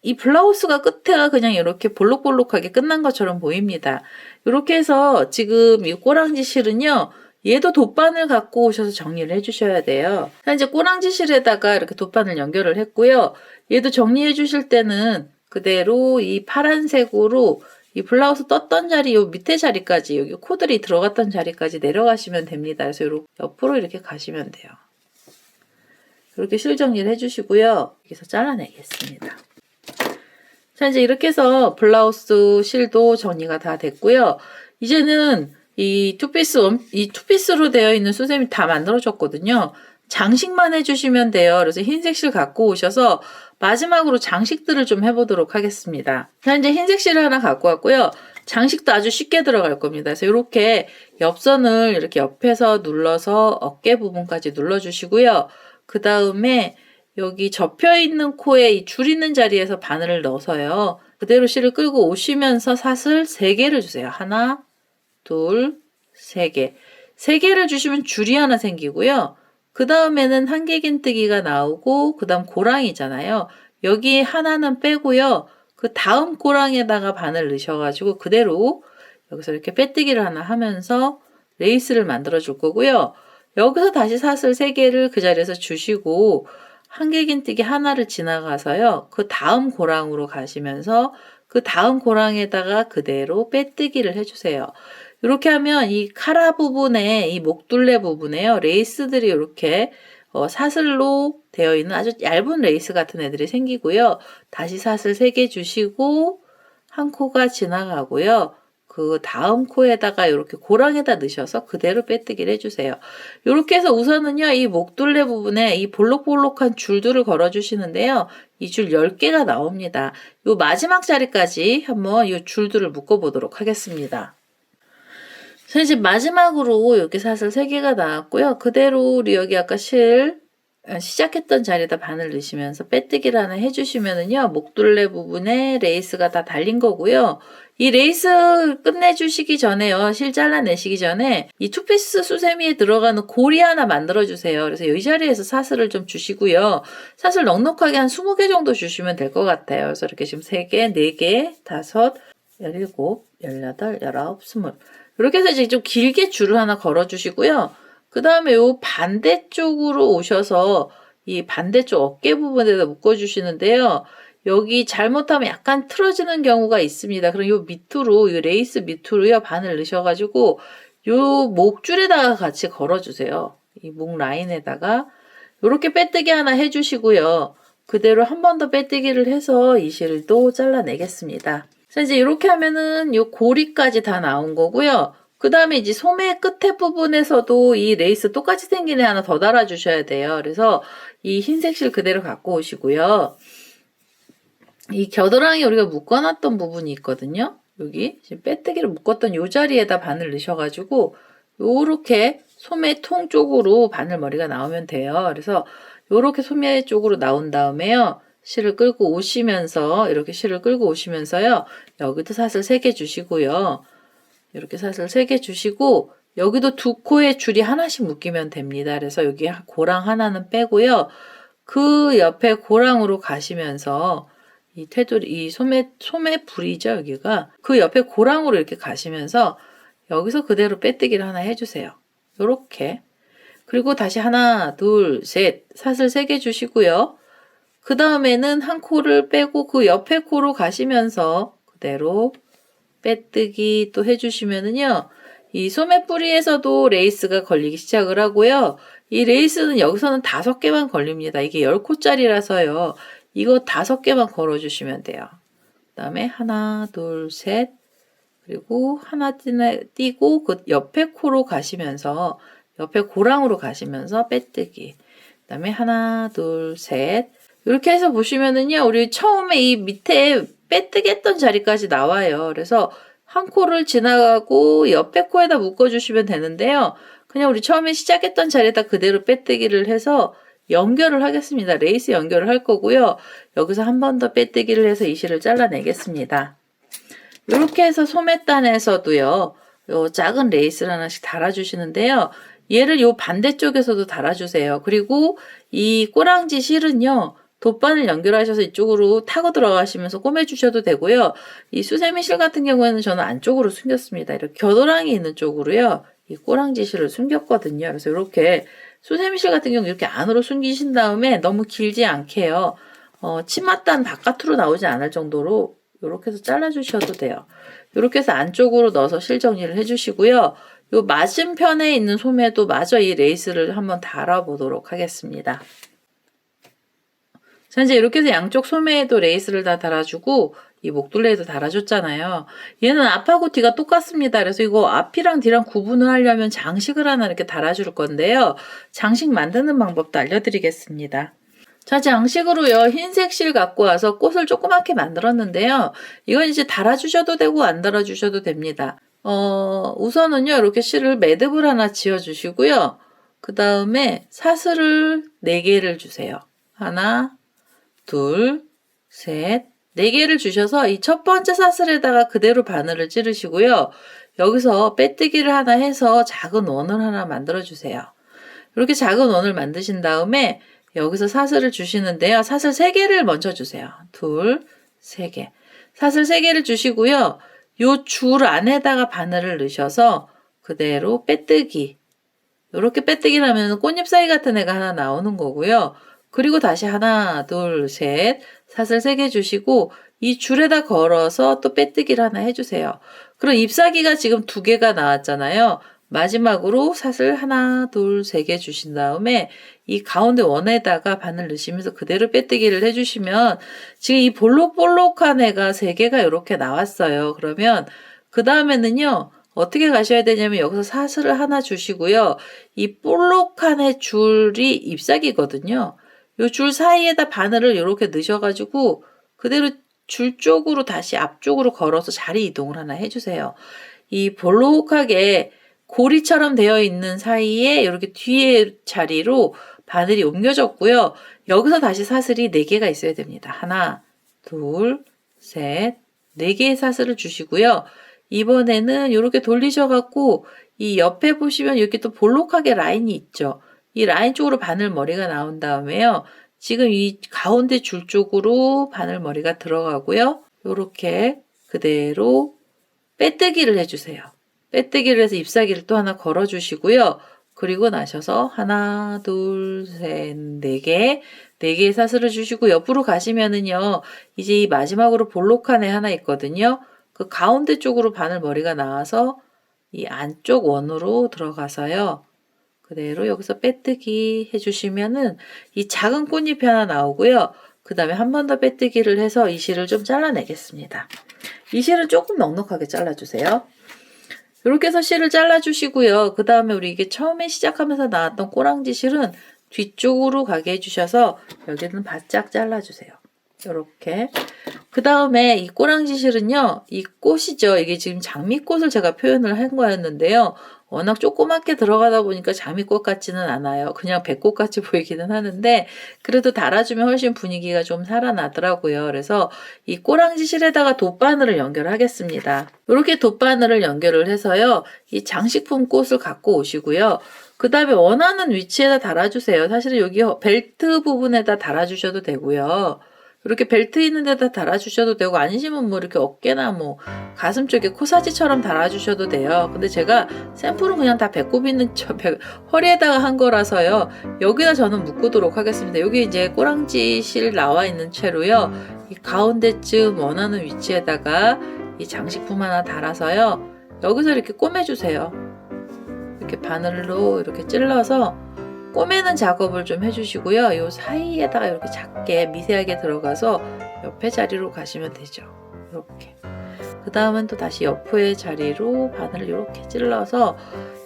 이 블라우스가 끝에가 그냥 이렇게 볼록볼록하게 끝난 것처럼 보입니다. 이렇게 해서 지금 이 꼬랑지 실은요. 얘도 돗바늘 갖고 오셔서 정리를 해주셔야 돼요. 자, 이제 꼬랑지 실에다가 이렇게 돗바늘 연결을 했고요. 얘도 정리해 주실 때는 그대로 이 파란색으로 이 블라우스 떴던 자리, 요 밑에 자리까지, 여기 코들이 들어갔던 자리까지 내려가시면 됩니다. 그래서 이렇게 옆으로 이렇게 가시면 돼요. 이렇게 실 정리를 해주시고요. 여기서 잘라내겠습니다. 자, 이제 이렇게 해서 블라우스 실도 정리가 다 됐고요. 이제는 이 투피스로 되어 있는 수세미 다 만들어졌거든요. 장식만 해주시면 돼요. 그래서 흰색 실 갖고 오셔서 마지막으로 장식들을 좀 해보도록 하겠습니다. 자, 이제 흰색 실을 하나 갖고 왔고요. 장식도 아주 쉽게 들어갈 겁니다. 그래서 이렇게 옆선을 이렇게 옆에서 눌러서 어깨 부분까지 눌러주시고요. 그 다음에 여기 접혀있는 코에 이 줄 있는 자리에서 바늘을 넣어서요. 그대로 실을 끌고 오시면서 사슬 3개를 주세요. 하나, 둘, 세 개. 세 개를 주시면 줄이 하나 생기고요. 그 다음에는 한길긴뜨기가 나오고 그 다음 고랑이잖아요. 여기 하나는 빼고요. 그 다음 고랑에다가 바늘 넣으셔가지고 그대로 여기서 이렇게 빼뜨기를 하나 하면서 레이스를 만들어 줄 거고요. 여기서 다시 사슬 3개를 그 자리에서 주시고 한길긴뜨기 하나를 지나가서요. 그 다음 고랑으로 가시면서 그 다음 고랑에다가 그대로 빼뜨기를 해주세요. 이렇게 하면 이 카라 부분에 이 목둘레 부분에요. 레이스들이 이렇게 사슬로 되어 있는 아주 얇은 레이스 같은 애들이 생기고요. 다시 사슬 3개 주시고 한 코가 지나가고요. 그 다음 코에다가 이렇게 고랑에다 넣으셔서 그대로 빼뜨기를 해주세요. 이렇게 해서 우선은요, 이 목둘레 부분에 이 볼록볼록한 줄들을 걸어주시는데요. 이 줄 10개가 나옵니다. 요 마지막 자리까지 한번 이 줄들을 묶어보도록 하겠습니다. 자, 이제 마지막으로 여기 사슬 3개가 나왔고요. 그대로 우리 여기 아까 시작했던 자리에다 바늘 넣으시면서 빼뜨기를 하나 해주시면은요, 목둘레 부분에 레이스가 다 달린 거고요. 이 레이스 끝내주시기 전에요, 실 잘라내시기 전에 이 투피스 수세미에 들어가는 고리 하나 만들어주세요. 그래서 이 자리에서 사슬을 좀 주시고요. 사슬 넉넉하게 한 20개 정도 주시면 될 것 같아요. 그래서 이렇게 지금 3개, 4개, 5, 17, 18, 19, 20. 이렇게 해서 이제 좀 길게 줄을 하나 걸어주시고요. 그 다음에 요 반대쪽으로 오셔서 이 반대쪽 어깨 부분에다 묶어주시는데요. 여기 잘못하면 약간 틀어지는 경우가 있습니다. 그럼 요 밑으로, 요 레이스 밑으로요, 바늘 넣으셔가지고 요 목줄에다가 같이 걸어주세요. 이 목 라인에다가 요렇게 빼뜨기 하나 해주시고요. 그대로 한 번 더 빼뜨기를 해서 이 실도 잘라내겠습니다. 자, 이제 이렇게 하면은 요 고리까지 다 나온 거고요. 그 다음에 이제 소매 끝에 부분에서도 이 레이스 똑같이 생긴 애 하나 더 달아주셔야 돼요. 그래서 이 흰색 실 그대로 갖고 오시고요. 이 겨드랑이 우리가 묶어놨던 부분이 있거든요. 여기 지금 빼뜨기를 묶었던 요 자리에다 바늘 넣으셔가지고 요렇게 소매 통 쪽으로 바늘머리가 나오면 돼요. 그래서 요렇게 소매 쪽으로 나온 다음에요. 실을 끌고 오시면서 이렇게 실을 끌고 오시면서요. 여기도 사슬 3개 주시고요. 이렇게 사슬 3개 주시고 여기도 2코에 줄이 하나씩 묶이면 됩니다. 그래서 여기 고랑 하나는 빼고요. 그 옆에 고랑으로 가시면서 이 테두리, 이 소매 불이죠, 여기가. 그 옆에 고랑으로 이렇게 가시면서 여기서 그대로 빼뜨기를 하나 해주세요. 요렇게. 그리고 다시 하나, 둘, 셋, 사슬 3개 주시고요. 그 다음에는 한 코를 빼고 그 옆에 코로 가시면서 그대로 빼뜨기 또 해주시면은요, 이 소매뿌리에서도 레이스가 걸리기 시작을 하고요. 이 레이스는 여기서는 5개만 걸립니다. 이게 10코짜리라서요. 이거 5개만 걸어주시면 돼요. 그 다음에 하나, 둘, 셋, 그리고 하나 띄고 그 옆에 코로 가시면서 옆에 고랑으로 가시면서 빼뜨기. 그 다음에 하나, 둘, 셋. 이렇게 해서 보시면은요, 우리 처음에 이 밑에 빼뜨기 했던 자리까지 나와요. 그래서 한 코를 지나가고 옆에 코에다 묶어주시면 되는데요. 그냥 우리 처음에 시작했던 자리에다 그대로 빼뜨기를 해서 연결을 하겠습니다. 레이스 연결을 할 거고요. 여기서 한 번 더 빼뜨기를 해서 이 실을 잘라내겠습니다. 이렇게 해서 소매단에서도요. 요 작은 레이스를 하나씩 달아주시는데요. 얘를 요 반대쪽에서도 달아주세요. 그리고 이 꼬랑지 실은요. 돗바늘 연결하셔서 이쪽으로 타고 들어가시면서 꼬매주셔도 되고요. 이 수세미 실 같은 경우에는 저는 안쪽으로 숨겼습니다. 이렇게 겨드랑이 있는 쪽으로요. 이 꼬랑지 실을 숨겼거든요. 그래서 이렇게 수세미 실 같은 경우 이렇게 안으로 숨기신 다음에 너무 길지 않게요. 치맛단 바깥으로 나오지 않을 정도로 이렇게 해서 잘라주셔도 돼요. 이렇게 해서 안쪽으로 넣어서 실 정리를 해주시고요. 요 맞은편에 있는 소매도 마저 이 레이스를 한번 달아보도록 하겠습니다. 자, 이제 이렇게 해서 양쪽 소매에도 레이스를 다 달아주고 이 목둘레에도 달아줬잖아요. 얘는 앞하고 뒤가 똑같습니다. 그래서 이거 앞이랑 뒤랑 구분을 하려면 장식을 하나 이렇게 달아줄 건데요. 장식 만드는 방법도 알려드리겠습니다. 자, 장식으로요. 흰색 실 갖고 와서 꽃을 조그맣게 만들었는데요. 이건 이제 달아주셔도 되고 안 달아주셔도 됩니다. 우선은요. 이렇게 실을 매듭을 하나 지어주시고요. 그 다음에 사슬을 4개를 주세요. 하나, 둘, 셋, 4개를 주셔서 이 첫 번째 사슬에다가 그대로 바늘을 찌르시고요. 여기서 빼뜨기를 하나 해서 작은 원을 하나 만들어 주세요. 이렇게 작은 원을 만드신 다음에 여기서 사슬을 주시는데요. 사슬 3개를 먼저 주세요. 2, 3개. 사슬 3개를 주시고요. 요 줄 안에다가 바늘을 넣으셔서 그대로 빼뜨기. 이렇게 빼뜨기를 하면 꽃잎 사이 같은 애가 하나 나오는 거고요. 그리고 다시 하나, 둘, 셋. 사슬 3개 주시고 이 줄에다 걸어서 또 빼뜨기를 하나 해주세요. 그럼 잎사귀가 지금 2개가 나왔잖아요. 마지막으로 사슬 하나, 둘, 3개 주신 다음에 이 가운데 원에다가 바늘 넣으시면서 그대로 빼뜨기를 해주시면 지금 이 볼록볼록한 애가 3개가 이렇게 나왔어요. 그러면 그 다음에는요. 어떻게 가셔야 되냐면 여기서 사슬을 하나 주시고요. 이 볼록한 애 줄이 잎사귀거든요. 이 줄 사이에다 바늘을 이렇게 넣으셔가지고 그대로 줄 쪽으로 다시 앞쪽으로 걸어서 자리 이동을 하나 해주세요. 이 볼록하게 고리처럼 되어 있는 사이에 이렇게 뒤에 자리로 바늘이 옮겨졌고요. 여기서 다시 사슬이 4개가 있어야 됩니다. 하나, 둘, 셋, 4개의 사슬을 주시고요. 이번에는 이렇게 돌리셔갖고 이 옆에 보시면 이렇게 또 볼록하게 라인이 있죠. 이 라인 쪽으로 바늘머리가 나온 다음에요. 지금 이 가운데 줄 쪽으로 바늘머리가 들어가고요. 이렇게 그대로 빼뜨기를 해주세요. 빼뜨기를 해서 잎사귀를 또 하나 걸어주시고요. 그리고 나셔서 하나, 둘, 셋, 4개, 4개의 사슬을 주시고 옆으로 가시면은요. 이제 이 마지막으로 볼록한 애 하나 있거든요. 그 가운데 쪽으로 바늘머리가 나와서 이 안쪽 원으로 들어가서요. 그대로 여기서 빼뜨기 해주시면은 이 작은 꽃잎이 하나 나오고요. 그 다음에 한 번 더 빼뜨기를 해서 이 실을 좀 잘라내겠습니다. 이 실은 조금 넉넉하게 잘라주세요. 이렇게 해서 실을 잘라주시고요. 그 다음에 우리 이게 처음에 시작하면서 나왔던 꼬랑지 실은 뒤쪽으로 가게 해주셔서 여기는 바짝 잘라주세요. 이렇게. 그 다음에 이 꼬랑지 실은요. 이 꽃이죠. 이게 지금 장미꽃을 제가 표현을 한 거였는데요. 워낙 조그맣게 들어가다 보니까 장미꽃 같지는 않아요. 그냥 백꽃 같이 보이기는 하는데 그래도 달아주면 훨씬 분위기가 좀 살아나더라고요. 그래서 이 꼬랑지 실에다가 돗바늘을 연결하겠습니다. 이렇게 돗바늘을 연결을 해서요. 이 장식품 꽃을 갖고 오시고요. 그 다음에 원하는 위치에다 달아주세요. 사실은 여기 벨트 부분에다 달아주셔도 되고요. 이렇게 벨트 있는 데다 달아주셔도 되고 아니시면 뭐 이렇게 어깨나 뭐 가슴 쪽에 코사지처럼 달아주셔도 돼요. 근데 제가 샘플은 그냥 다 배꼽 있는 허리에다가 한 거라서요. 여기다 저는 묶도록 하겠습니다. 여기 이제 꼬랑지 실 나와 있는 채로요. 이 가운데쯤 원하는 위치에다가 이 장식품 하나 달아서요. 여기서 이렇게 꼬매주세요. 이렇게 바늘로 이렇게 찔러서 꼬매는 작업을 좀 해주시고요. 이 사이에다가 이렇게 작게 미세하게 들어가서 옆에 자리로 가시면 되죠. 이렇게. 그 다음은 또 다시 옆의 자리로 바늘을 이렇게 찔러서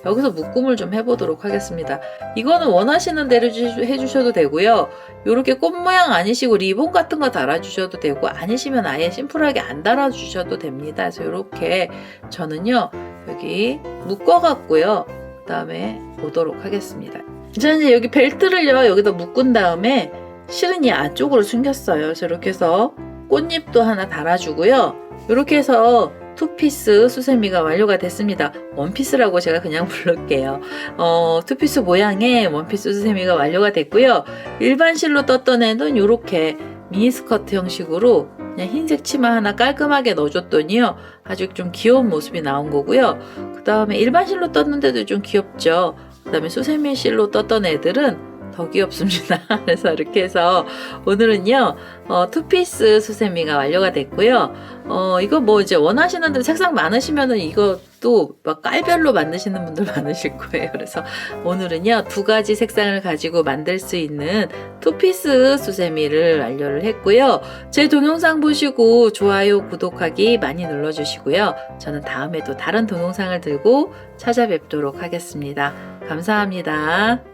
여기서 묶음을 좀 해보도록 하겠습니다. 이거는 원하시는 대로 해주셔도 되고요. 이렇게 꽃 모양 아니시고 리본 같은 거 달아주셔도 되고 아니시면 아예 심플하게 안 달아주셔도 됩니다. 그래서 이렇게 저는요. 여기 묶어갖고요. 그 다음에 보도록 하겠습니다. 이제 여기 벨트를요 여기다 묶은 다음에 실은 이 안쪽으로 숨겼어요. 그래서 이렇게 해서 꽃잎도 하나 달아주고요. 이렇게 해서 투피스 수세미가 완료가 됐습니다. 원피스라고 제가 그냥 부를게요. 투피스 모양의 원피스 수세미가 완료가 됐고요. 일반 실로 떴던 애는 이렇게 미니스커트 형식으로 그냥 흰색 치마 하나 깔끔하게 넣어줬더니요. 아주 좀 귀여운 모습이 나온 거고요. 그 다음에 일반 실로 떴는데도 좀 귀엽죠. 그 다음에 수세미 실로 떴던 애들은 더 귀엽습니다. 그래서 이렇게 해서 오늘은요, 투피스 수세미가 완료가 됐고요. 이거 뭐 이제 원하시는 대로 색상 많으시면은 이것도 막 깔별로 만드시는 분들 많으실 거예요. 그래서 오늘은요, 2가지 색상을 가지고 만들 수 있는 투피스 수세미를 완료를 했고요. 제 동영상 보시고 좋아요, 구독하기 많이 눌러주시고요. 저는 다음에 또 다른 동영상을 들고 찾아뵙도록 하겠습니다. 감사합니다.